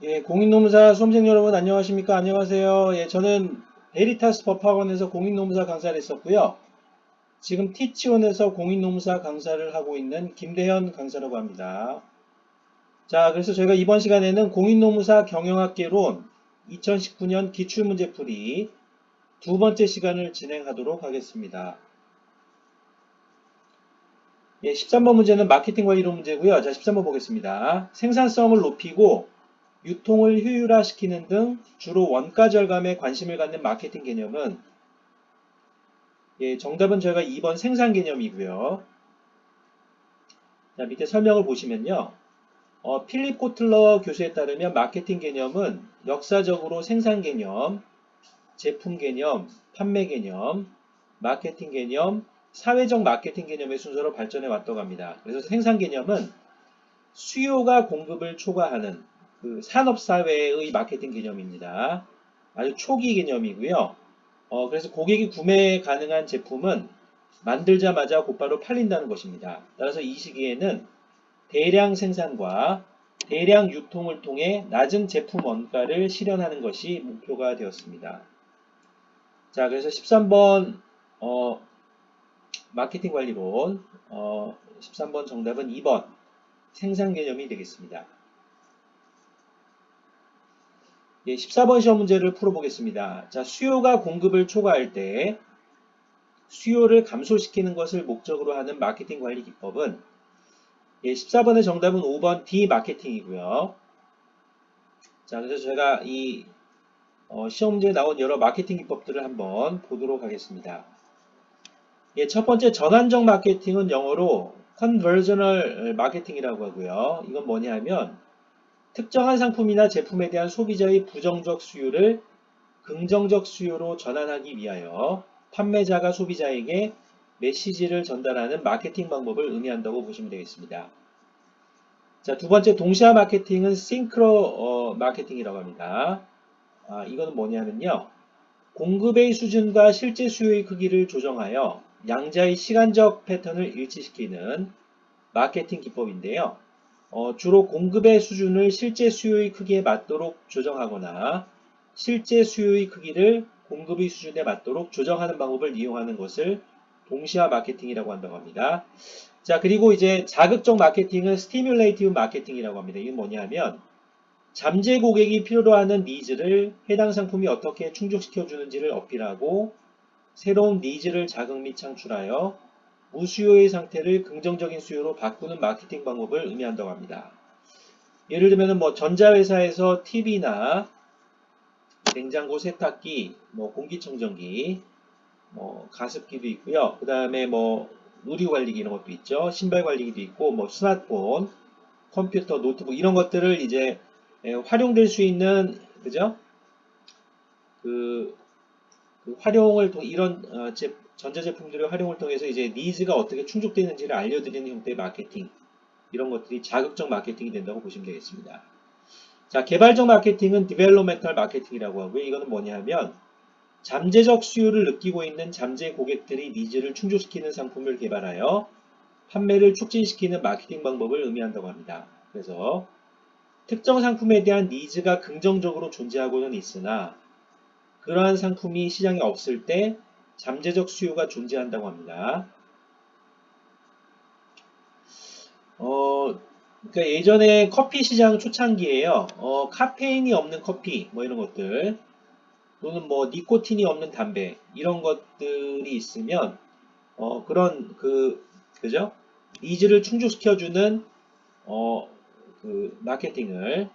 예, 공인노무사 수험생 여러분 안녕하십니까? 안녕하세요. 예, 저는 베리타스 법학원에서 공인노무사 강사를 했었고요. 지금 티치온에서 공인노무사 강사를 하고 있는 김대현 강사라고 합니다. 자, 그래서 저희가 이번 시간에는 공인노무사 경영학개론 2019년 기출문제풀이 두 번째 시간을 진행하도록 하겠습니다. 예, 13번 문제는 마케팅 관리론 문제고요. 자, 13번 보겠습니다. 생산성을 높이고 유통을 효율화시키는 등 주로 원가 절감에 관심을 갖는 마케팅 개념은 예, 정답은 저희가 2번 생산 개념이고요. 자, 밑에 설명을 보시면요. 필립 코틀러 교수에 따르면 마케팅 개념은 역사적으로 생산 개념, 제품 개념, 판매 개념, 마케팅 개념, 사회적 마케팅 개념의 순서로 발전해 왔다고 합니다. 그래서 생산 개념은 수요가 공급을 초과하는 그 산업사회의 마케팅 개념입니다. 아주 초기 개념이고요. 그래서 고객이 구매 가능한 제품은 만들자마자 곧바로 팔린다는 것입니다. 따라서 이 시기에는 대량 생산과 대량 유통을 통해 낮은 제품 원가를 실현하는 것이 목표가 되었습니다. 자, 그래서 13번 마케팅 관리론 13번 정답은 2번 생산 개념이 되겠습니다. 예, 14번 시험 문제를 풀어보겠습니다. 자, 수요가 공급을 초과할 때 수요를 감소시키는 것을 목적으로 하는 마케팅 관리 기법은 예, 14번의 정답은 5번 D 마케팅이고요. 자, 그래서 제가 이 시험 문제에 나온 여러 마케팅 기법들을 한번 보도록 하겠습니다. 예, 첫 번째 전환적 마케팅은 영어로 conversional 마케팅이라고 하고요. 이건 뭐냐 하면 특정한 상품이나 제품에 대한 소비자의 부정적 수요를 긍정적 수요로 전환하기 위하여 판매자가 소비자에게 메시지를 전달하는 마케팅 방법을 의미한다고 보시면 되겠습니다. 자, 두 번째 동시화 마케팅은 싱크로 마케팅이라고 합니다. 이거는 뭐냐면요. 공급의 수준과 실제 수요의 크기를 조정하여 양자의 시간적 패턴을 일치시키는 마케팅 기법인데요. 주로 공급의 수준을 실제 수요의 크기에 맞도록 조정하거나 실제 수요의 크기를 공급의 수준에 맞도록 조정하는 방법을 이용하는 것을 동시화 마케팅이라고 한다고 합니다. 자, 그리고 이제 자극적 마케팅은 스티뮬레이티브 마케팅이라고 합니다. 이게 뭐냐면 잠재 고객이 필요로 하는 니즈를 해당 상품이 어떻게 충족시켜 주는지를 어필하고 새로운 니즈를 자극 및 창출하여 무수요의 상태를 긍정적인 수요로 바꾸는 마케팅 방법을 의미한다고 합니다. 예를 들면 뭐 전자회사에서 TV나 냉장고, 세탁기, 뭐 공기청정기, 뭐 가습기도 있고요. 그 다음에 뭐 의류 관리기 이런 것도 있죠. 신발 관리기도 있고 뭐 스마트폰, 컴퓨터, 노트북 이런 것들을 이제 활용될 수 있는 그죠? 그, 그 활용을 통 이런 전자제품들의 활용을 통해서 이제 니즈가 어떻게 충족되는지를 알려드리는 형태의 마케팅 이런 것들이 자극적 마케팅이 된다고 보시면 되겠습니다. 자, 개발적 마케팅은 디벨로멘탈 마케팅이라고 하고요. 이거는 뭐냐면 잠재적 수요를 느끼고 있는 잠재 고객들이 니즈를 충족시키는 상품을 개발하여 판매를 촉진시키는 마케팅 방법을 의미한다고 합니다. 그래서 특정 상품에 대한 니즈가 긍정적으로 존재하고는 있으나 그러한 상품이 시장에 없을 때 잠재적 수요가 존재한다고 합니다. 그러니까 예전에 커피 시장 초창기에요. 카페인이 없는 커피 뭐 이런 것들 또는 뭐 니코틴이 없는 담배 이런 것들이 있으면 그런 그죠? 니즈를 충족시켜주는 그 마케팅을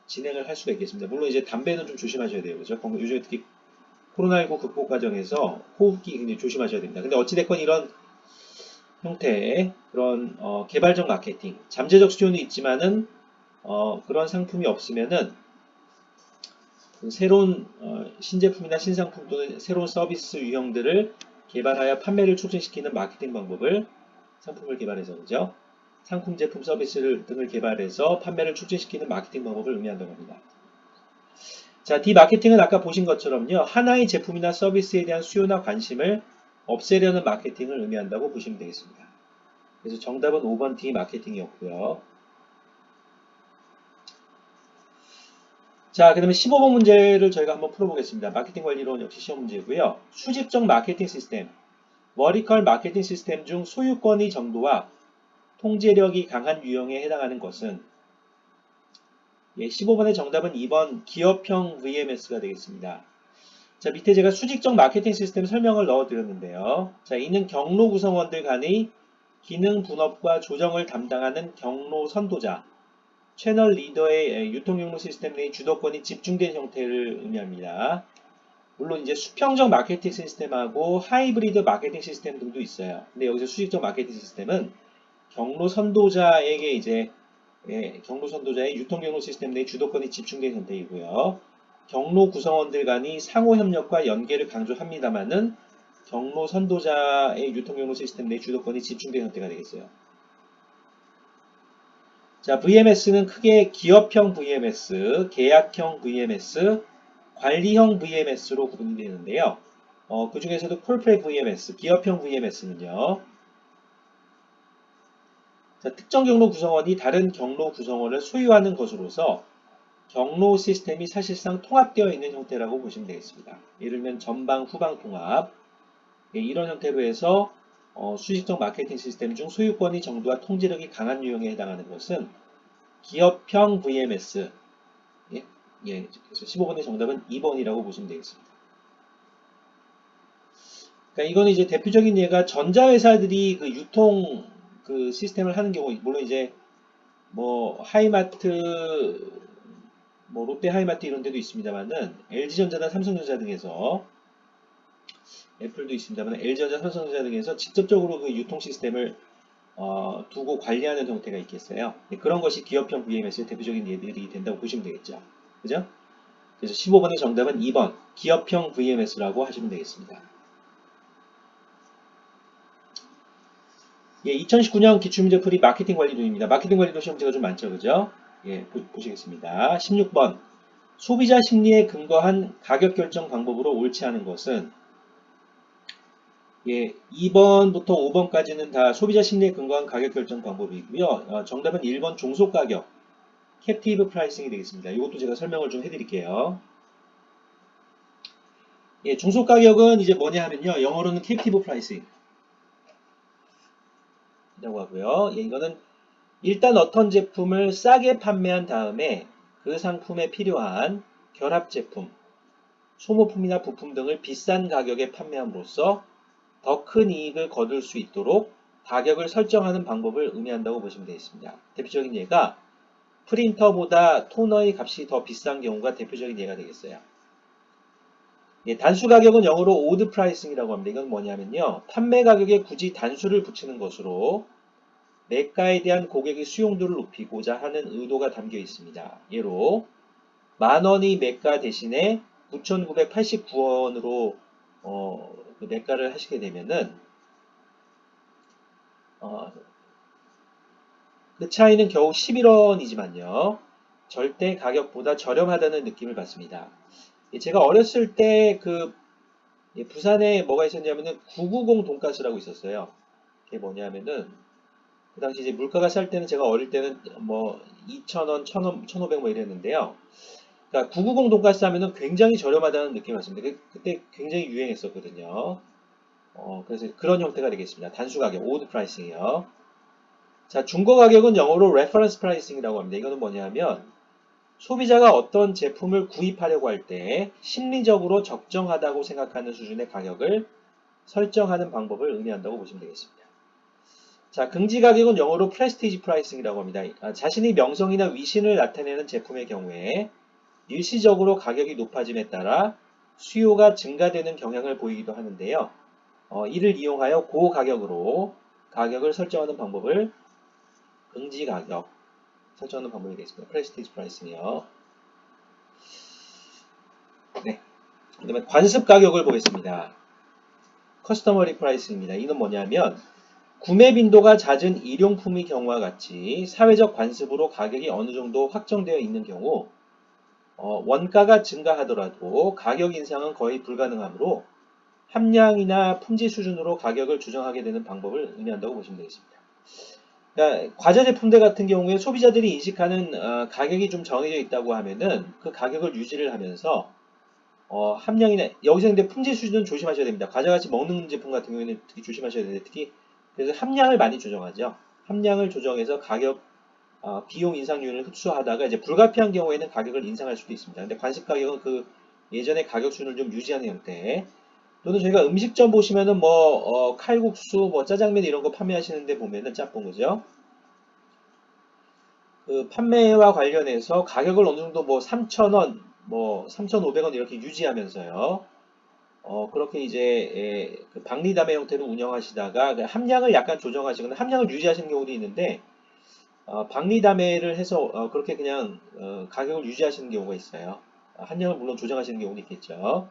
진행을 할 수가 있겠습니다. 물론 이제 담배는 좀 조심하셔야 돼요. 그죠? 요즘에 특히 코로나19 극복 과정에서 호흡기 굉장히 조심하셔야 됩니다. 근데 어찌됐건 이런 형태의 그런 개발적 마케팅, 잠재적 수요는 있지만은 그런 상품이 없으면은 그 새로운 신제품이나 신상품 또는 새로운 서비스 유형들을 개발하여 판매를 촉진시키는 마케팅 방법을 상품을 개발해서 그죠? 상품, 제품, 서비스를 등을 개발해서 판매를 촉진시키는 마케팅 방법을 의미한다고 합니다. 자, 디마케팅은 아까 보신 것처럼요. 하나의 제품이나 서비스에 대한 수요나 관심을 없애려는 마케팅을 의미한다고 보시면 되겠습니다. 그래서 정답은 5번 디마케팅이었고요. 자, 그러면 15번 문제를 저희가 한번 풀어보겠습니다. 마케팅 관리론 역시 시험 문제고요. 수집적 마케팅 시스템, 머리컬 마케팅 시스템 중 소유권의 정도와 통제력이 강한 유형에 해당하는 것은 15번의 정답은 2번 기업형 VMS가 되겠습니다. 자, 밑에 제가 수직적 마케팅 시스템 설명을 넣어드렸는데요. 자, 이는 경로 구성원들 간의 기능 분업과 조정을 담당하는 경로 선도자, 채널 리더의 유통경로 시스템 내 주도권이 집중된 형태를 의미합니다. 물론 이제 수평적 마케팅 시스템하고 하이브리드 마케팅 시스템 등도 있어요. 근데 여기서 수직적 마케팅 시스템은 경로 선도자에게 이제 경로 선도자의 유통경로 시스템 내 주도권이 집중된 형태이고요. 경로 구성원들 간의 상호 협력과 연계를 강조합니다만은 경로 선도자의 유통경로 시스템 내 주도권이 집중된 형태가 되겠어요. 자, VMS는 크게 기업형 VMS, 계약형 VMS, 관리형 VMS로 구분이 되는데요. 그 중에서도 콜프레 VMS, 기업형 VMS는요. 자, 특정 경로 구성원이 다른 경로 구성원을 소유하는 것으로서 경로 시스템이 사실상 통합되어 있는 형태라고 보시면 되겠습니다. 예를 들면 전방, 후방 통합, 이런 형태로 해서 수직적 마케팅 시스템 중 소유권의 정도와 통제력이 강한 유형에 해당하는 것은 기업형 VMS. 그래서 15번의 정답은 2번이라고 보시면 되겠습니다. 그러니까 이거는 이제 대표적인 예가 전자회사들이 그 유통 그 시스템을 하는 경우, 물론 이제 뭐 하이마트, 뭐 롯데 하이마트 이런 데도 있습니다만은 LG전자나 삼성전자 등에서 애플도 있습니다만 LG전자, 삼성전자 등에서 직접적으로 그 유통 시스템을 두고 관리하는 형태가 있겠어요. 그런 것이 기업형 VMS의 대표적인 예들이 된다고 보시면 되겠죠. 그죠? 그래서 15번의 정답은 2번 기업형 VMS라고 하시면 되겠습니다. 2019년 기출문제 풀이 마케팅 관리론입니다. 마케팅 관리론 시험지가 좀 많죠. 그죠? 보시겠습니다. 16번 소비자 심리에 근거한 가격 결정 방법으로 옳지 않은 것은 2번부터 5번까지는 다 소비자 심리에 근거한 가격 결정 방법이고요. 정답은 1번 종속가격, 캡티브 프라이싱이 되겠습니다. 이것도 제가 설명을 좀 해드릴게요. 종속가격은 이제 뭐냐 하면요. 영어로는 캡티브 프라이싱 이라고 하고요. 이거는 일단 어떤 제품을 싸게 판매한 다음에 그 상품에 필요한 결합 제품, 소모품이나 부품 등을 비싼 가격에 판매함으로써 더 큰 이익을 거둘 수 있도록 가격을 설정하는 방법을 의미한다고 보시면 되겠습니다. 대표적인 예가 프린터보다 토너의 값이 더 비싼 경우가 대표적인 예가 되겠어요. 단수 가격은 영어로 오드 프라이싱이라고 합니다. 이건 뭐냐면요. 판매 가격에 굳이 단수를 붙이는 것으로 매가에 대한 고객의 수용도를 높이고자 하는 의도가 담겨 있습니다. 예로 만원의 매가 대신에 9,989원으로 그 매가를 하시게 되면은 그 차이는 겨우 11원이지만요. 절대 가격보다 저렴하다는 느낌을 받습니다. 제가 어렸을 때 그 부산에 뭐가 있었냐면은 990 돈가스라고 있었어요. 그게 뭐냐면은 그 당시 이제 물가가 쌀 때는 제가 어릴 때는 뭐 2,000원, 1,000원, 1,500 뭐 이랬는데요. 그러니까 990 돈가스 하면은 굉장히 저렴하다는 느낌이 왔습니다. 그때 굉장히 유행했었거든요. 그래서 그런 형태가 되겠습니다. 단수 가격, 오드 프라이싱이요. 자, 중고 가격은 영어로 reference pricing이라고 합니다. 이거는 뭐냐면 소비자가 어떤 제품을 구입하려고 할 때 심리적으로 적정하다고 생각하는 수준의 가격을 설정하는 방법을 의미한다고 보시면 되겠습니다. 자, 긍지 가격은 영어로 prestige pricing이라고 합니다. 자신의 명성이나 위신을 나타내는 제품의 경우에 일시적으로 가격이 높아짐에 따라 수요가 증가되는 경향을 보이기도 하는데요. 이를 이용하여 고가격으로 가격을 설정하는 방법을 긍지 가격 설정하는 방법이 되겠습니다. 프레스티지 프라이스이요. 네. 그 다음에 관습 가격을 보겠습니다. 커스터머리 프라이스입니다. 이는 뭐냐면 구매 빈도가 잦은 일용품의 경우와 같이 사회적 관습으로 가격이 어느 정도 확정되어 있는 경우 원가가 증가하더라도 가격 인상은 거의 불가능하므로 함량이나 품질 수준으로 가격을 조정하게 되는 방법을 의미한다고 보시면 되겠습니다. 그러니까 과자 제품들 같은 경우에 소비자들이 인식하는 가격이 좀 정해져 있다고 하면은 그 가격을 유지를 하면서 함량이나 여기서 근데 품질 수준은 조심하셔야 됩니다. 과자같이 먹는 제품 같은 경우에는 특히 조심하셔야 되는데 특히 그래서 함량을 많이 조정하죠. 함량을 조정해서 가격 비용 인상률을 흡수하다가 이제 불가피한 경우에는 가격을 인상할 수도 있습니다. 근데 관습 가격은 그 예전의 가격 수준을 좀 유지하는 형태. 또는 저희가 음식점 보시면은 뭐 칼국수, 뭐 짜장면 이런 거 판매하시는데 보면은 짬뽕 그죠? 그 판매와 관련해서 가격을 어느 정도 뭐 3,000원, 뭐 3,500원 이렇게 유지하면서요. 그렇게 이제 그 박리담의 형태로 운영하시다가 그 함량을 약간 조정하시거나 함량을 유지하시는 경우도 있는데 박리담회를 해서 그렇게 그냥 가격을 유지하시는 경우가 있어요. 함량을 물론 조정하시는 경우도 있겠죠.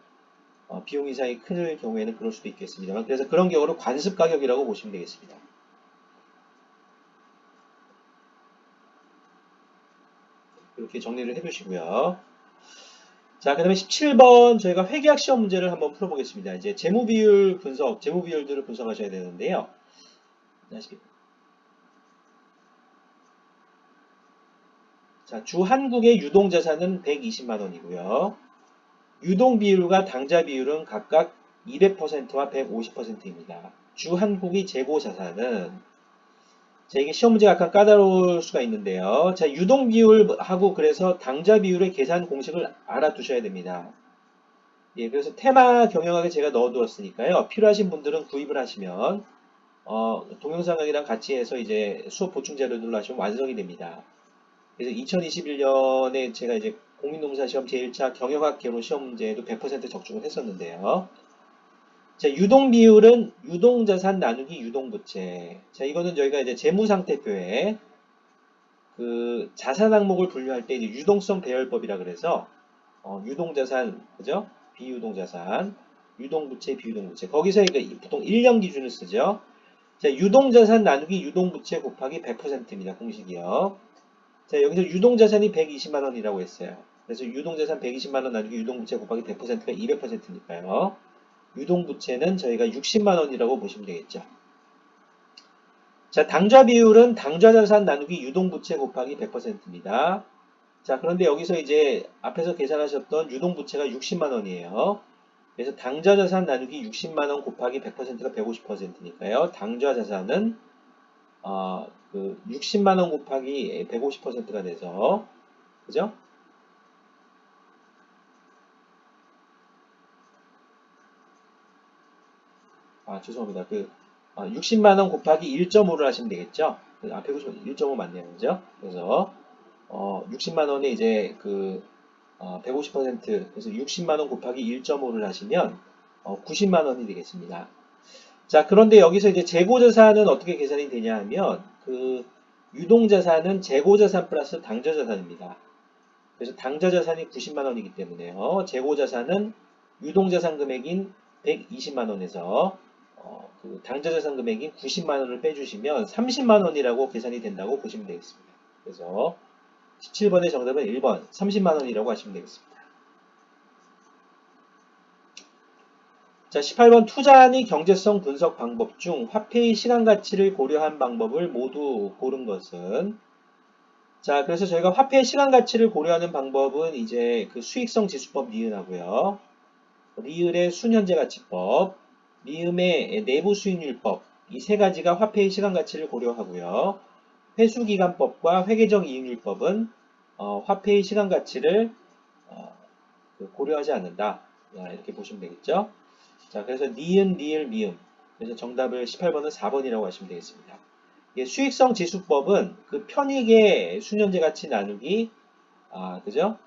비용 이상이 클 경우에는 그럴 수도 있겠습니다만 그래서 그런 경우를 관습 가격이라고 보시면 되겠습니다. 이렇게 정리를 해두시고요. 자, 그 다음에 17번 저희가 회계학 시험 문제를 한번 풀어보겠습니다. 이제 재무비율 분석, 재무비율들을 분석하셔야 되는데요. 자, 주한국의 유동자산은 120만 원이고요. 유동비율과 당좌비율은 각각 200%와 150%입니다. 주한국의 재고자산은 자, 이게 시험 문제가 약간 까다로울 수가 있는데요. 자, 유동비율하고 그래서 당좌비율의 계산 공식을 알아두셔야 됩니다. 예, 그래서 테마 경영학에 제가 넣어두었으니까요. 필요하신 분들은 구입을 하시면 동영상 강의랑 같이 해서 이제 수업 보충 자료들로 하시면 완성이 됩니다. 그래서 2021년에 제가 이제 공인농사 시험 제1차 경영학 개론 시험 문제에도 100% 적중을 했었는데요. 자, 유동 비율은 유동자산 나누기 유동부채. 자, 이거는 저희가 이제 재무상태표에 그 자산 항목을 분류할 때 이제 유동성 배열법이라 그래서 유동자산, 그죠? 비유동자산, 유동부채, 비유동부채. 거기서 그러니까 보통 1년 기준을 쓰죠. 자, 유동자산 나누기 유동부채 곱하기 100%입니다. 공식이요. 자, 여기서 유동자산이 120만 원이라고 했어요. 그래서 유동자산 120만 원 나누기 유동부채 곱하기 100%가 200%니까요. 유동부채는 저희가 60만 원이라고 보시면 되겠죠. 자, 당좌 비율은 당좌자산 나누기 유동부채 곱하기 100%입니다. 자, 그런데 여기서 이제 앞에서 계산하셨던 유동부채가 60만 원이에요. 그래서 당좌자산 나누기 60만 원 곱하기 100%가 150%니까요. 당좌자산은 그 60만 원 곱하기 150%가 돼서 그죠? 죄송합니다. 60만 원 곱하기 1.5를 하시면 되겠죠? 앞에 보시면 1.5 맞네요. 그죠? 그래서 60만 원에 이제 150% 그래서 60만 원 곱하기 1.5를 하시면 90만 원이 되겠습니다. 자, 그런데 여기서 이제 재고자산은 어떻게 계산이 되냐 하면 그 유동자산은 재고자산 플러스 당좌자산입니다. 그래서 당좌자산이 90만 원이기 때문에요. 재고자산은 유동자산 금액인 120만 원에서 그 당좌자산 금액인 90만 원을 빼주시면 30만 원이라고 계산이 된다고 보시면 되겠습니다. 그래서 17번의 정답은 1번 30만 원이라고 하시면 되겠습니다. 자, 18번 투자한이 경제성 분석 방법 중 화폐의 시간 가치를 고려한 방법을 모두 고른 것은 자, 그래서 저희가 화폐의 시간 가치를 고려하는 방법은 이제 그 수익성 지수법 니은하고요. 리을의 순현재 가치법, 미음의 내부 수익률법 이 세 가지가 화폐의 시간 가치를 고려하고요. 회수기간법과 회계적 이익률법은 화폐의 시간 가치를 고려하지 않는다. 이렇게 보시면 되겠죠. 자, 그래서 니은, 리을, 미음. 그래서 정답을 18번은 4번이라고 하시면 되겠습니다. 예, 수익성 지수법은 그 편익의 순현재 가치 나누기, 그죠?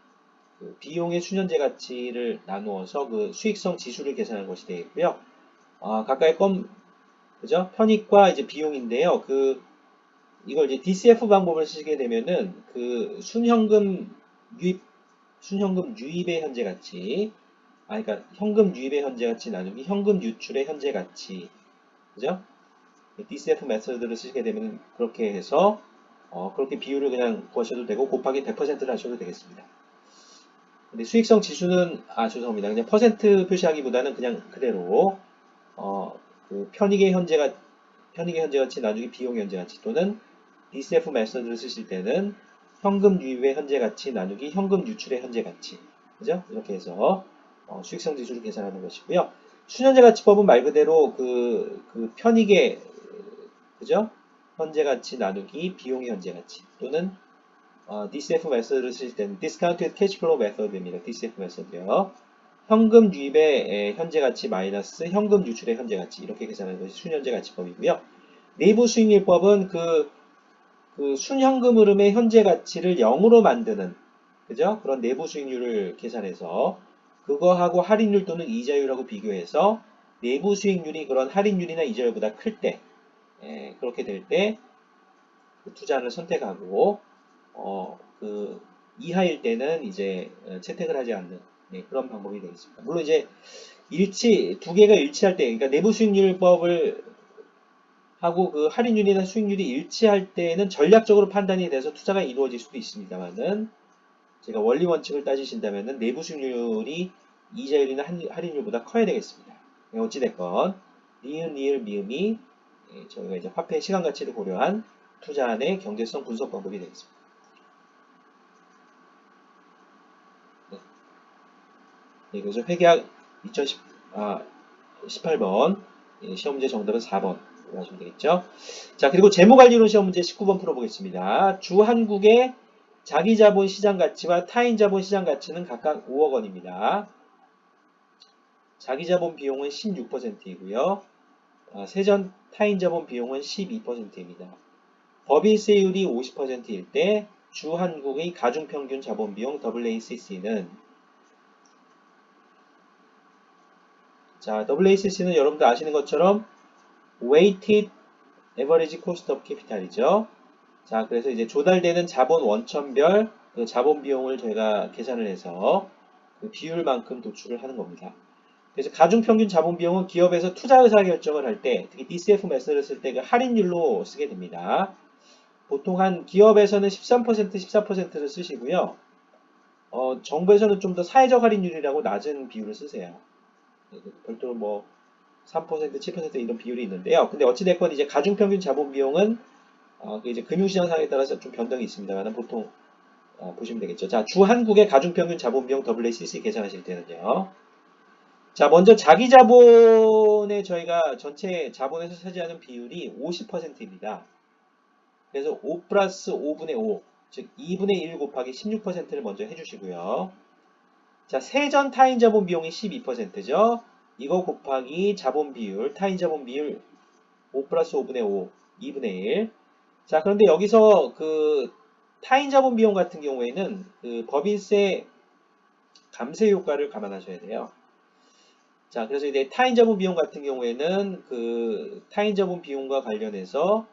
그 비용의 순현재 가치를 나누어서 그 수익성 지수를 계산하는 것이 되겠고요. 각각의 그죠? 편익과 이제 비용인데요. 이걸 이제 DCF 방법을 쓰게 되면은 그 순현금 유입의 현재 가치, 그러니까 현금 유입의 현재 가치 나누기 현금 유출의 현재 가치, 그죠? DCF 메서드를 쓰게 되면 그렇게 해서 그렇게 비율을 그냥 구하셔도 되고 곱하기 100%를 하셔도 되겠습니다. 근데 수익성 지수는 죄송합니다. 그냥 퍼센트 표시하기보다는 그냥 그대로 그 편익의 현재 가치 나누기 비용 현재 가치 또는 DCF 메서드를 쓰실 때는 현금 유입의 현재 가치 나누기 현금 유출의 현재 가치. 그죠? 이렇게 해서 수익성 지수를 계산하는 것이고요. 순현재 가치법은 말 그대로 그 편익의 그죠? 현재 가치 나누기 비용의 현재 가치 또는 DCF 메서드를 쓰실 때는 Discounted Cash Flow 메서드입니다. DCF 메서드요. 현금 유입의 현재 가치 마이너스 현금 유출의 현재 가치 이렇게 계산하는 것이 순현재 가치법이고요. 내부 수익률법은 그 순현금 흐름의 현재 가치를 0으로 만드는 그죠? 그런 내부 수익률을 계산해서 그거하고 할인율 또는 이자율하고 비교해서 내부 수익률이 그런 할인율이나 이자율보다 클 때 그렇게 될 때 그 투자를 선택하고 그 이하일 때는 이제 채택을 하지 않는 그런 방법이 되겠습니다. 물론 이제 두 개가 일치할 때, 그러니까 내부 수익률법을 하고 그 할인율이나 수익률이 일치할 때는 전략적으로 판단이 돼서 투자가 이루어질 수도 있습니다만은 제가 원리 원칙을 따지신다면은 내부 수익률이 이자율이나 할인율보다 커야 되겠습니다. 어찌됐건 니은, 리을, 미음이 저희가 이제 화폐 시간 가치를 고려한 투자안의 경제성 분석 방법이 되겠습니다. 네, 그래서 회계학 2018번 시험 문제 정답은 4번 하시면 되겠죠. 자, 그리고 재무관리론 시험 문제 19번 풀어보겠습니다. 주한국의 자기자본 시장 가치와 타인 자본 시장 가치는 각각 5억 원입니다. 자기자본 비용은 16%이고요. 세전 타인 자본 비용은 12%입니다. 법인세율이 50%일 때 주한국의 가중평균 자본 비용 WACC는 자, WACC는 여러분들 아시는 것처럼 Weighted Average Cost of Capital이죠. 자, 그래서 이제 조달되는 자본 원천별 그 자본 비용을 저희가 계산을 해서 그 비율만큼 도출을 하는 겁니다. 그래서 가중평균 자본 비용은 기업에서 투자 의사 결정을 할 때, 특히 DCF 메서드를 쓸 때 그 할인율로 쓰게 됩니다. 보통 한 기업에서는 13%, 14%를 쓰시고요. 정부에서는 좀 더 사회적 할인율이라고 낮은 비율을 쓰세요. 별도로 뭐 3%, 7% 이런 비율이 있는데요. 근데 어찌됐건 이제 가중평균 자본 비용은 이제 금융시장 상황에 따라서 좀 변동이 있습니다만 보통 보시면 되겠죠. 자, 주한국의 가중평균 자본 비용 WACC 계산하실 때는요. 자, 먼저 자기 자본에 저희가 전체 자본에서 차지하는 비율이 50%입니다. 그래서 5 플러스 5분의 5, 즉 2분의 1 곱하기 16%를 먼저 해주시고요. 자, 세전 타인 자본 비용이 12%죠. 이거 곱하기 자본 비율, 타인 자본 비율 5 플러스 5분의 5, 2분의 1. 자, 그런데 여기서 그 타인 자본 비용 같은 경우에는 그 법인세 감세 효과를 감안하셔야 돼요. 자, 그래서 이제 타인 자본 비용 같은 경우에는 그 타인 자본 비용과 관련해서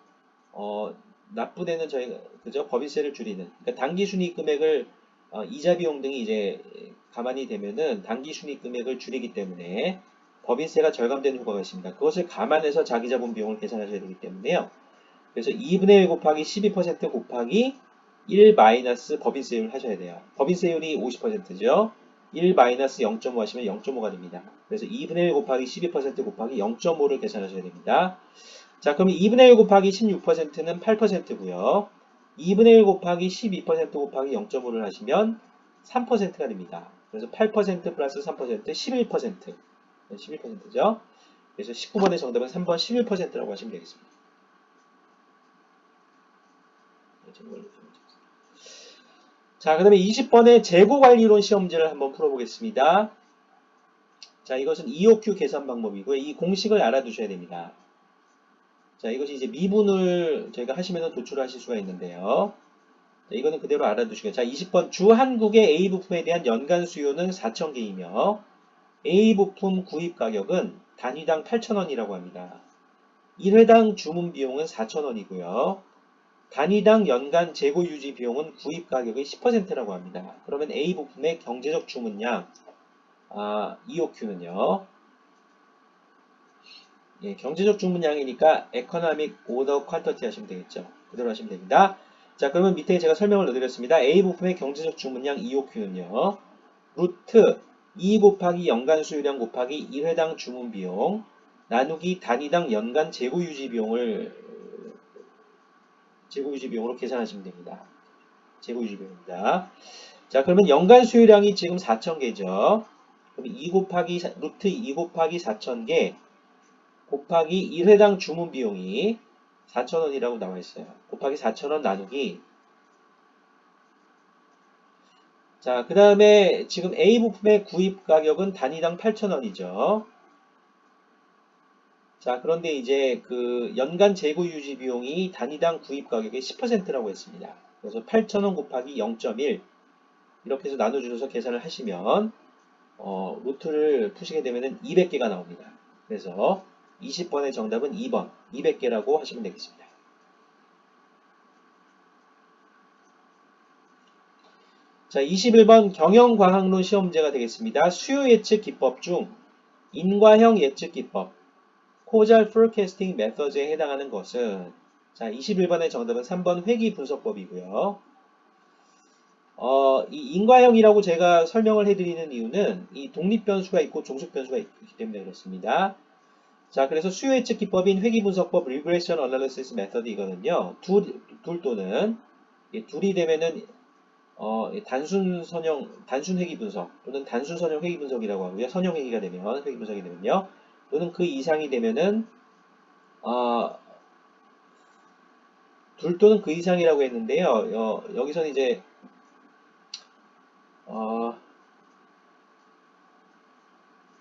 납부되는 저희가 그죠 법인세를 줄이는 그러니까 당기 순이익 금액을 이자 비용 등이 이제 가만히 되면은 당기 순이익 금액을 줄이기 때문에 법인세가 절감되는 효과가 있습니다. 그것을 감안해서 자기 자본 비용을 계산하셔야 되기 때문에요. 그래서 2분의 1 곱하기 12% 곱하기 1 마이너스 법인세율 하셔야 돼요. 법인세율이 50%죠. 1 마이너스 0.5 하시면 0.5가 됩니다. 그래서 2분의 1 곱하기 12% 곱하기 0.5를 계산하셔야 됩니다. 자, 그럼 2분의 1 곱하기 16%는 8%고요. 2분의 1 곱하기 12% 곱하기 0.5를 하시면 3%가 됩니다. 그래서 8% 플러스 3% 11%. 11%죠. 그래서 19번의 정답은 3번 11%라고 하시면 되겠습니다. 자, 그 다음에 20번의 재고관리론 시험지를 한번 풀어보겠습니다. 자, 이것은 EOQ 계산 방법이고요. 이 공식을 알아두셔야 됩니다. 자, 이것이 이제 미분을 저희가 하시면 도출하실 수가 있는데요. 자, 이거는 그대로 알아두시고요. 자, 20번 주한국의 A 부품에 대한 연간 수요는 4,000개이며 A 부품 구입 가격은 단위당 8,000원이라고 합니다. 1회당 주문 비용은 4,000원이고요. 단위당 연간 재고 유지 비용은 구입 가격의 10%라고 합니다. 그러면 A 부품의 경제적 주문량 EOQ는요. 예, 경제적 주문량이니까 economic order quantity 하시면 되겠죠. 그대로 하시면 됩니다. 자, 그러면 밑에 제가 설명을 넣어드렸습니다. A 부품의 경제적 주문량 EOQ는요. 루트 2 곱하기 연간 수요량 곱하기 1회당 주문 비용 나누기 단위당 연간 재고 유지 비용을 재고 유지 비용으로 계산하시면 됩니다. 재고 유지 비용입니다. 자, 그러면 연간 수요량이 지금 4,000개죠. 그럼 2 곱하기 루트 2 곱하기 4,000개 곱하기 1회당 주문 비용이 4,000원이라고 나와 있어요. 곱하기 4,000원 나누기. 자, 그 다음에 지금 A 부품의 구입 가격은 단위당 8,000원이죠. 자, 그런데 이제 그 연간 재고 유지 비용이 단위당 구입 가격의 10%라고 했습니다. 그래서 8,000원 곱하기 0.1 이렇게 해서 나눠주셔서 계산을 하시면 루트를 푸시게 되면 200개가 나옵니다. 그래서 20번의 정답은 2번 200개라고 하시면 되겠습니다. 자, 21번 경영과학론 시험문제가 되겠습니다. 수요 예측 기법 중 인과형 예측 기법 Causal Forecasting Methods에 해당하는 것은 자, 21번의 정답은 3번 회귀 분석법이고요. 이 인과형이라고 제가 설명을 해드리는 이유는 이 독립변수가 있고 종속변수가 있기 때문에 그렇습니다. 자, 그래서 수요 예측 기법인 회귀 분석법 Regression Analysis Method이거든요. 둘 또는 둘이 되면은 단순 회귀 분석 또는 단순 선형 회귀 분석이라고 하고요. 선형 회귀가 되면 회귀 분석이 되면요. 또는 그 이상이 되면은 둘 또는 그 이상이라고 했는데요. 여기서는 이제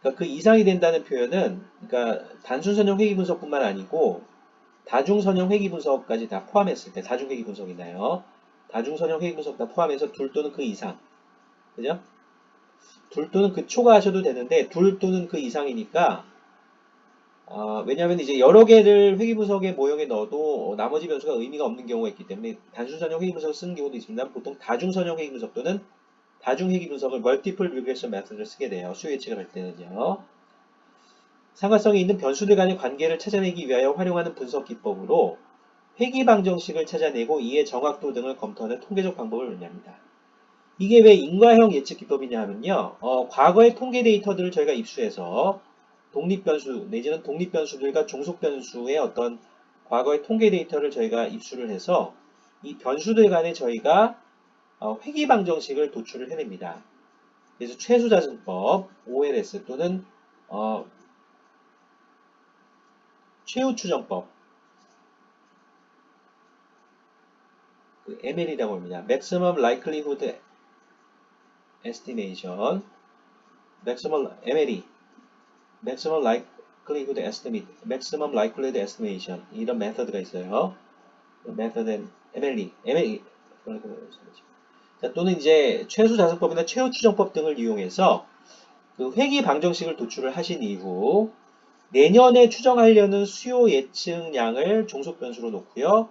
그러니까 그 이상이 된다는 표현은 그러니까 단순 선형 회귀 분석뿐만 아니고 다중 선형 회귀 분석까지 다 포함했을 때 다중 회귀 분석이나요? 다중 선형 회귀 분석 다 포함해서 둘 또는 그 이상, 그죠? 둘 또는 그 초과하셔도 되는데 둘 또는 그 이상이니까 왜냐하면 이제 여러 개를 회귀 분석의 모형에 넣어도 나머지 변수가 의미가 없는 경우가 있기 때문에 단순 선형 회귀 분석을 쓰는 경우도 있습니다. 보통 다중 선형 회귀 분석 또는 다중 회귀 분석을 멀티플 리그레션 메서드를 쓰게 돼요. 수요 예측을 할 때는요. 상관성이 있는 변수들 간의 관계를 찾아내기 위하여 활용하는 분석 기법으로 회귀 방정식을 찾아내고 이의 정확도 등을 검토하는 통계적 방법을 의미합니다. 이게 왜 인과형 예측 기법이냐 하면요. 과거의 통계 데이터들을 저희가 입수해서 독립변수 내지는 독립변수들과 종속변수의 어떤 과거의 통계 데이터를 저희가 입수를 해서 이 변수들 간에 저희가 회귀 방정식을 도출을 해냅니다. 그래서 최수자승법, OLS 또는 최후추정법, 그 ML이라고 합니다. Maximum Likelihood Estimation, MLE, Maximum Likelihood Estimate, Maximum Likelihood Estimation 이런 메서드가 있어요. 메서드는 MLE. 자, 또는 이제 최수자승법이나 최후추정법 등을 이용해서 그 회귀 방정식을 도출을 하신 이후 내년에 추정하려는 수요 예측량을 종속변수로 놓고요.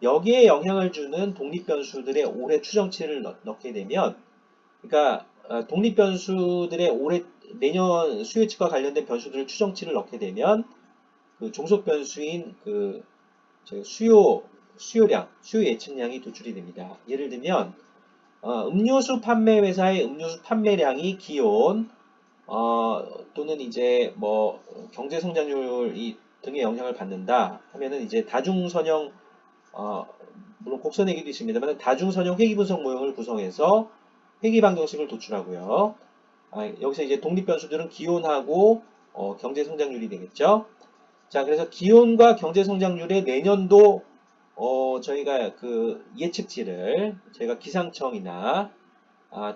여기에 영향을 주는 독립변수들의 올해 추정치를 넣게 되면 그러니까 독립변수들의 올해 내년 수요 예측과 관련된 변수들의 추정치를 넣게 되면 그 종속변수인 그 수요량, 수요 예측량이 도출이 됩니다. 예를 들면 음료수 판매 회사의 음료수 판매량이 기온 또는 이제 뭐 경제 성장률 등의 영향을 받는다 하면은 이제 다중선형 물론 곡선회귀도 있습니다만 다중선형 회귀 분석 모형을 구성해서 회귀 방정식을 도출하고요. 여기서 이제 독립변수들은 기온하고 경제 성장률이 되겠죠. 자, 그래서 기온과 경제 성장률의 내년도 저희가 그 예측치를 저희가 기상청이나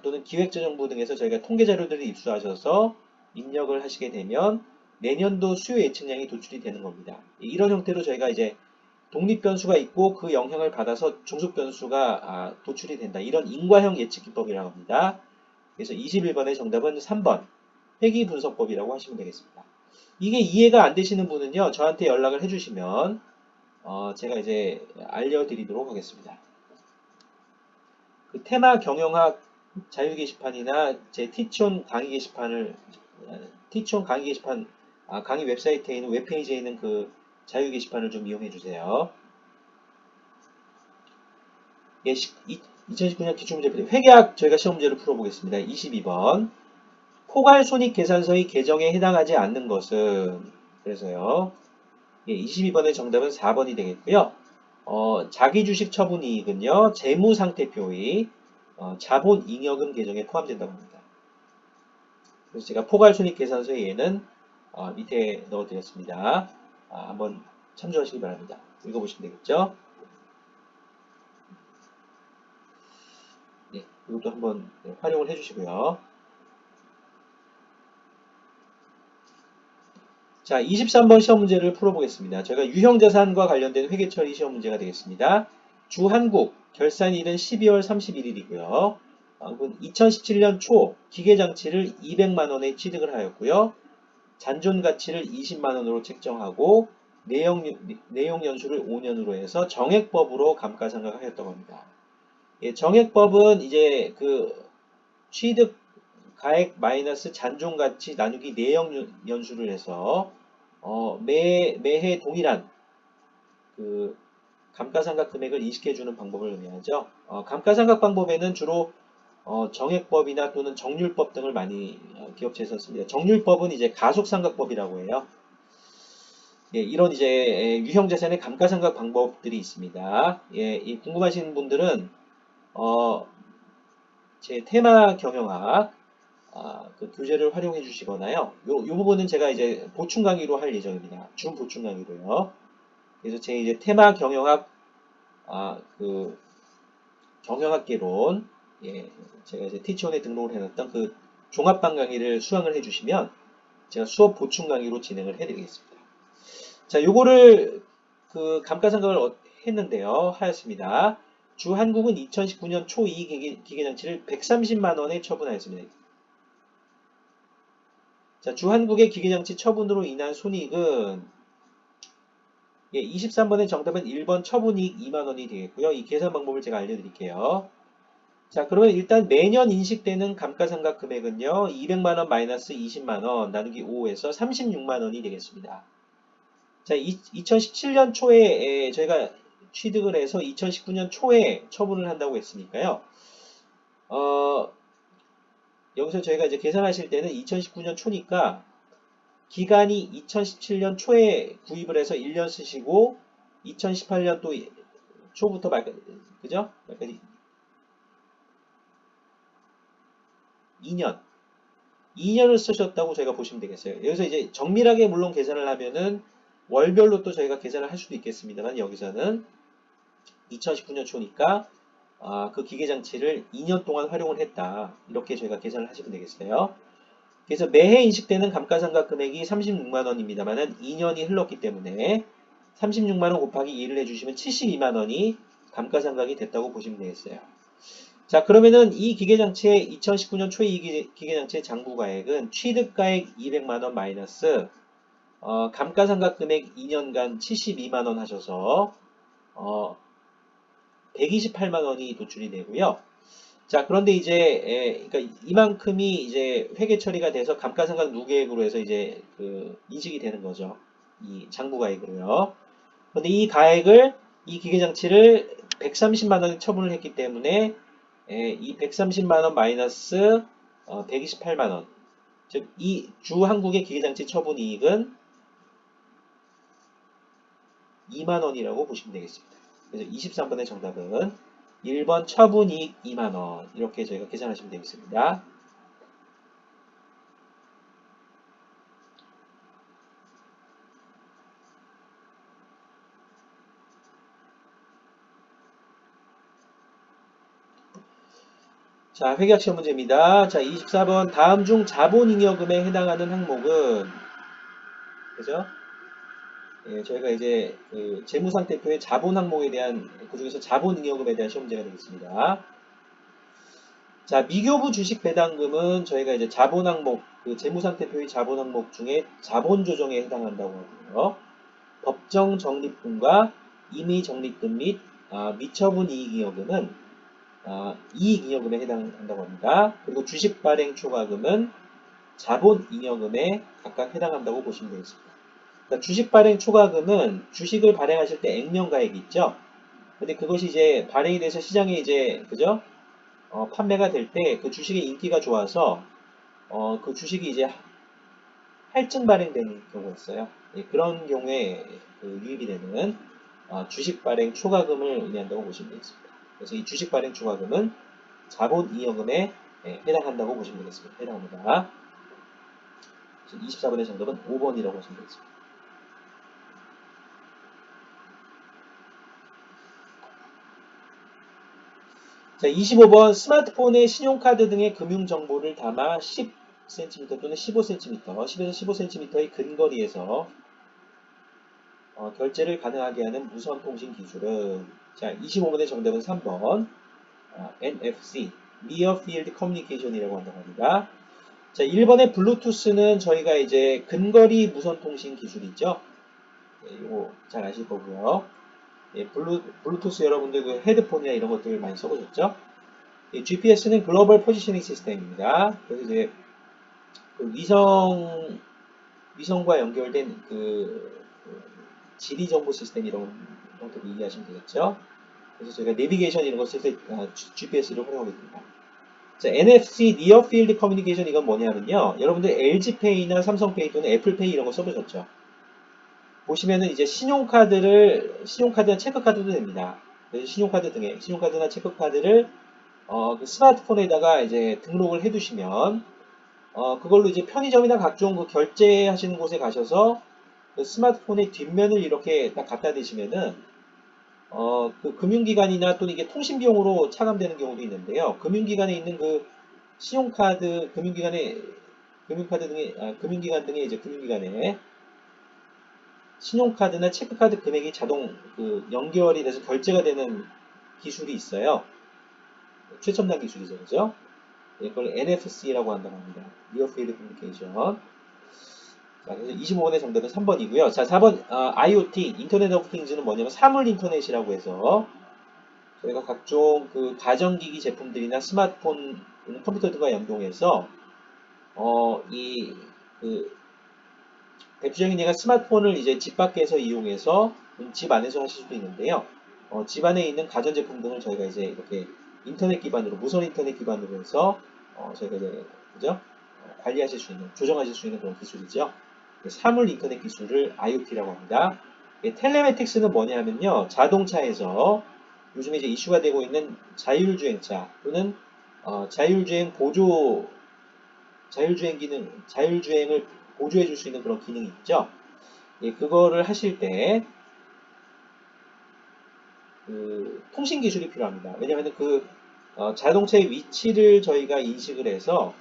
또는 기획재정부 등에서 저희가 통계 자료들을 입수하셔서 입력을 하시게 되면 내년도 수요 예측량이 도출이 되는 겁니다. 이런 형태로 저희가 이제 독립변수가 있고 그 영향을 받아서 종속변수가 도출이 된다. 이런 인과형 예측 기법이라고 합니다. 그래서 21번의 정답은 3번 회귀 분석법이라고 하시면 되겠습니다. 이게 이해가 안 되시는 분은요. 저한테 연락을 해주시면 제가 이제 알려드리도록 하겠습니다. 그 테마 경영학 자유 게시판이나 제 티치온 강의 게시판을 티치온 강의 게시판 강의 웹사이트에 있는 웹페이지에 있는 그 자유 게시판을 좀 이용해 주세요. 예, 2019년 기출문제 회계학 저희가 시험 문제를 풀어보겠습니다. 22번 포괄손익계산서의 계정에 해당하지 않는 것은 그래서요. 예, 22번의 정답은 4번이 되겠고요. 자기 주식 처분 이익은요, 재무상태표의 자본 잉여금 계정에 포함된다고 합니다. 그래서 제가 포괄손익계산서에 얘는 밑에 넣어드렸습니다. 한번 참조하시기 바랍니다. 읽어보시면 되겠죠? 네, 이것도 한번 활용을 해주시고요. 자, 23번 시험 문제를 풀어보겠습니다. 제가 유형자산과 관련된 회계처리 시험 문제가 되겠습니다. 주한국 결산일은 12월 31일이고요. 2017년 초 기계장치를 200만원에 취득을 하였고요. 잔존가치를 20만원으로 책정하고 내용연수를 5년으로 해서 정액법으로 감가상각하였다고 합니다. 예, 정액법은 이제 그 취득 가액 마이너스 잔존가치 나누기 내역연수를 해서 매해 동일한 그 감가상각 금액을 인식해주는 방법을 의미하죠. 감가상각 방법에는 주로 정액법이나 또는 정률법 등을 많이 기업체에서 씁니다. 정률법은 이제 가속상각법이라고 해요. 예, 이런 이제 유형자산의 감가상각 방법들이 있습니다. 예, 궁금하신 분들은 제 테마 경영학 그 교재를 활용해 주시거나요. 요 부분은 제가 이제 보충 강의로 할 예정입니다. 준 보충 강의로요. 그래서 제 이제 테마 경영학 그 경영학개론 예, 제가 이제 티치온에 등록을 해놨던 그 종합반 강의를 수강을 해주시면 제가 수업 보충 강의로 진행을 해드리겠습니다. 자, 요거를 그 감가상각을 했는데요. 하였습니다. 주한국은 2019년 초2 기계장치를 130만 원에 처분하였습니다. 자, 주한국의 기계장치 처분으로 인한 손익은 예, 23번의 정답은 1번 처분이익 2만원이 되겠고요. 이 계산 방법을 제가 알려드릴게요. 자, 그러면 일단 매년 인식되는 감가상각 금액은요. 200만원 마이너스 20만원 나누기 5에서 36만원이 되겠습니다. 자, 2017년 초에 저희가 취득을 해서 2019년 초에 처분을 한다고 했으니까요. 여기서 저희가 이제 계산하실 때는 2019년 초니까 기간이 2017년 초에 구입을 해서 1년 쓰시고 2018년 또 초부터 그죠? 말까지 2년을 쓰셨다고 저희가 보시면 되겠어요. 여기서 이제 정밀하게 물론 계산을 하면은 월별로 또 저희가 계산을 할 수도 있겠습니다만 여기서는 2019년 초니까 그 기계장치를 2년 동안 활용을 했다. 이렇게 저희가 계산을 하시면 되겠어요. 그래서 매해 인식되는 감가상각 금액이 36만원입니다만은 2년이 흘렀기 때문에 36만원 곱하기 2를 해주시면 72만원이 감가상각이 됐다고 보시면 되겠어요. 자, 그러면은 이 기계장치의 2019년 초에 이 기계장치의 장부가액은 취득가액 200만원 마이너스 감가상각 금액 2년간 72만원 하셔서 128만원이 도출이 되고요. 자, 그런데 이제 그러니까 이만큼이 이제 회계 처리가 돼서 감가상각 누계액으로 해서 이제 그 인식이 되는 거죠. 이 장부가액으로요. 그런데 이 가액을 이 기계장치를 130만 원에 처분을 했기 때문에 이 130만 원 마이너스 128만 원, 즉 이 주한국의 기계장치 처분 이익은 2만 원이라고 보시면 되겠습니다. 그래서 23번의 정답은 1번 처분이익 2만원 이렇게 저희가 계산하시면 되겠습니다. 자, 회계학시험 문제입니다. 자, 24번 다음 중 자본잉여금에 해당하는 항목은 그죠? 예, 저희가 이제 그 재무상태표의 자본 항목에 대한 그중에서 자본잉여금에 대한 시험 문제가 되겠습니다. 자, 미교부 주식 배당금은 저희가 이제 자본 항목, 그 재무상태표의 자본 항목 중에 자본 조정에 해당한다고 하고요. 법정 적립금과 임의 적립금 및 미처분 이익잉여금은 이익잉여금에 해당한다고 합니다. 그리고 주식 발행 초과금은 자본 잉여금에 각각 해당한다고 보시면 되겠습니다. 그러니까 주식 발행 초과금은 주식을 발행하실 때 액면가액이 있죠. 근데 그것이 이제 발행이 돼서 시장에 이제 그죠? 판매가 될 때 그 주식의 인기가 좋아서 그 주식이 이제 할증 발행되는 경우가 있어요. 예, 그런 경우에 그 유입이 되는 주식 발행 초과금을 의미한다고 보시면 되겠습니다. 그래서 이 주식 발행 초과금은 자본 이여금에 해당한다고 보시면 되겠습니다. 해당합니다. 24번의 정답은 5번이라고 보시면 되겠습니다. 자, 25번 스마트폰의 신용카드 등의 금융정보를 담아 10cm 또는 15cm, 10에서 15cm의 근거리에서 결제를 가능하게 하는 무선통신 기술은 자, 25번의 정답은 3번 NFC, Near Field Communication이라고 한다고 합니다. 자, 1번의 블루투스는 저희가 이제 근거리 무선통신 기술이죠. 네, 이거 잘 아실 거고요. 예, 블루투스 여러분들 그 헤드폰이나 이런 것들 많이 써보셨죠? 예, GPS는 글로벌 포지셔닝 시스템입니다. 그래서 이제 그 위성과 연결된 그 지리 정보 시스템 이런 것들 이해하시면 되겠죠? 그래서 저희가 내비게이션 이런 거 쓸 때 GPS를 활용하게 됩니다. 자, NFC, Near Field Communication 이건 뭐냐면요. 여러분들 LG페이나 삼성페이 또는 애플페이 이런 거 써보셨죠? 보시면은 이제 신용카드나 체크카드도 됩니다. 그래서 신용카드나 체크카드를 그 스마트폰에다가 이제 등록을 해두시면 그걸로 이제 편의점이나 각종 그 결제하시는 곳에 가셔서 그 스마트폰의 뒷면을 이렇게 딱 갖다 대시면은 그 금융기관이나 또는 이게 통신 비용으로 차감되는 경우도 있는데요. 금융기관에 있는 그 신용카드 금융기관 등의 이제 금융기관에 신용카드나 체크카드 금액이 자동 그 연결이 돼서 결제가 되는 기술이 있어요. 최첨단 기술이죠, 그죠? 이걸 NFC라고 한다고 합니다. Near Field Communication. 자, 그래서 25번의 정답은 3번이고요. 자, 4번 IoT, 인터넷 오브 띵즈는 뭐냐면 사물 인터넷이라고 해서 저희가 각종 그 가전기기 제품들이나 스마트폰, 컴퓨터 등과 연동해서 그 대표적인 예가 스마트폰을 이제 집 밖에서 이용해서 집 안에서 하실 수도 있는데요. 집 안에 있는 가전제품 등을 저희가 이제 이렇게 인터넷 기반으로, 무선 인터넷 기반으로 해서 저희가 이제 그죠? 관리하실 수 있는, 조정하실 수 있는 그런 기술이죠. 사물 인터넷 기술을 IoT라고 합니다. 텔레매틱스는 뭐냐면요. 자동차에서 요즘에 이제 이슈가 되고 있는 자율주행차 또는 자율주행 보조, 자율주행을 보조해 줄 수 있는 그런 기능이 있죠. 예, 그거를 하실 때 그 통신 기술이 필요합니다. 왜냐하면 그 자동차의 위치를 저희가 인식을 해서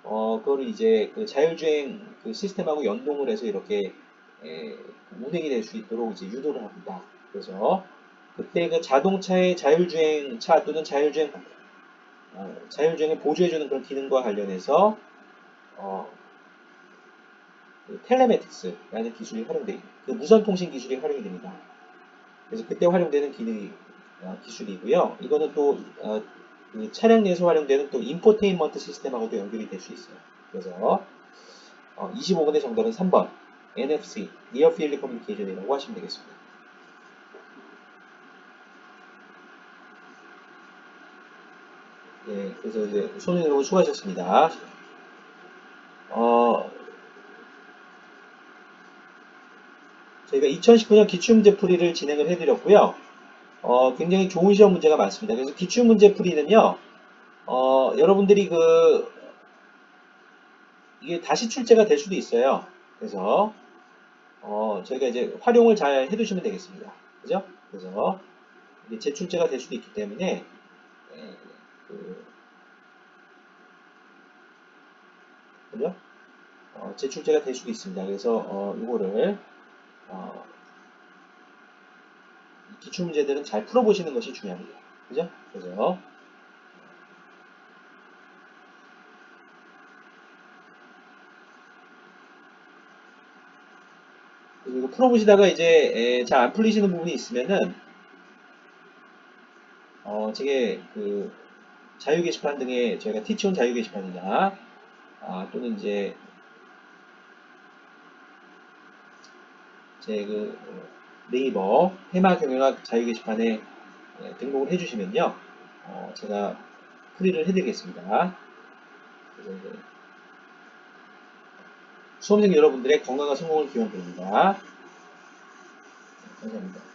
그거를 이제 그 자율주행 그 시스템하고 연동을 해서 이렇게 운행이 될 수 있도록 이제 유도를 합니다. 그래서 그때 그 자동차의 자율주행차 또는 자율주행을 보조해주는 그런 기능과 관련해서 어, 그 텔레매틱스라는 기술이 그 무선통신 기술이 활용이 됩니다. 그래서 그때 활용되는 기능이 기술이고요. 이거는 또 그 차량 내에서 활용되는 또 인포테인먼트 시스템하고도 연결이 될 수 있어요. 그래서 25번의 정답은 3번 NFC, Near Field Communication이라고 하시면 되겠습니다. 네, 그래서 이제 손님 여러분 수고하셨습니다. 저희가 2019년 기출문제풀이를 진행을 해드렸고요. 굉장히 좋은 시험 문제가 많습니다. 그래서 기출문제풀이는요, 여러분들이 이게 다시 출제가 될 수도 있어요. 그래서, 저희가 이제 활용을 잘 해두시면 되겠습니다. 그죠? 그래서, 이게 재출제가 될 수도 있기 때문에, 예, 그죠? 재출제가 될 수도 있습니다. 그래서, 이거를, 어, 기출문제들은 잘 풀어보시는 것이 중요합니다. 그죠? 그래서, 그리고 풀어보시다가 이제 잘 안 풀리시는 부분이 있으면은 제게 그 자유 게시판 등에 저희가 티치온 자유 게시판이나 또는 이제 제 그 네이버 테마 경영학 자유 게시판에 등록을 해주시면요 제가 풀이를 해드리겠습니다. 그래서 이제 수험생 여러분들의 건강한 성공을 기원드립니다. 감사합니다.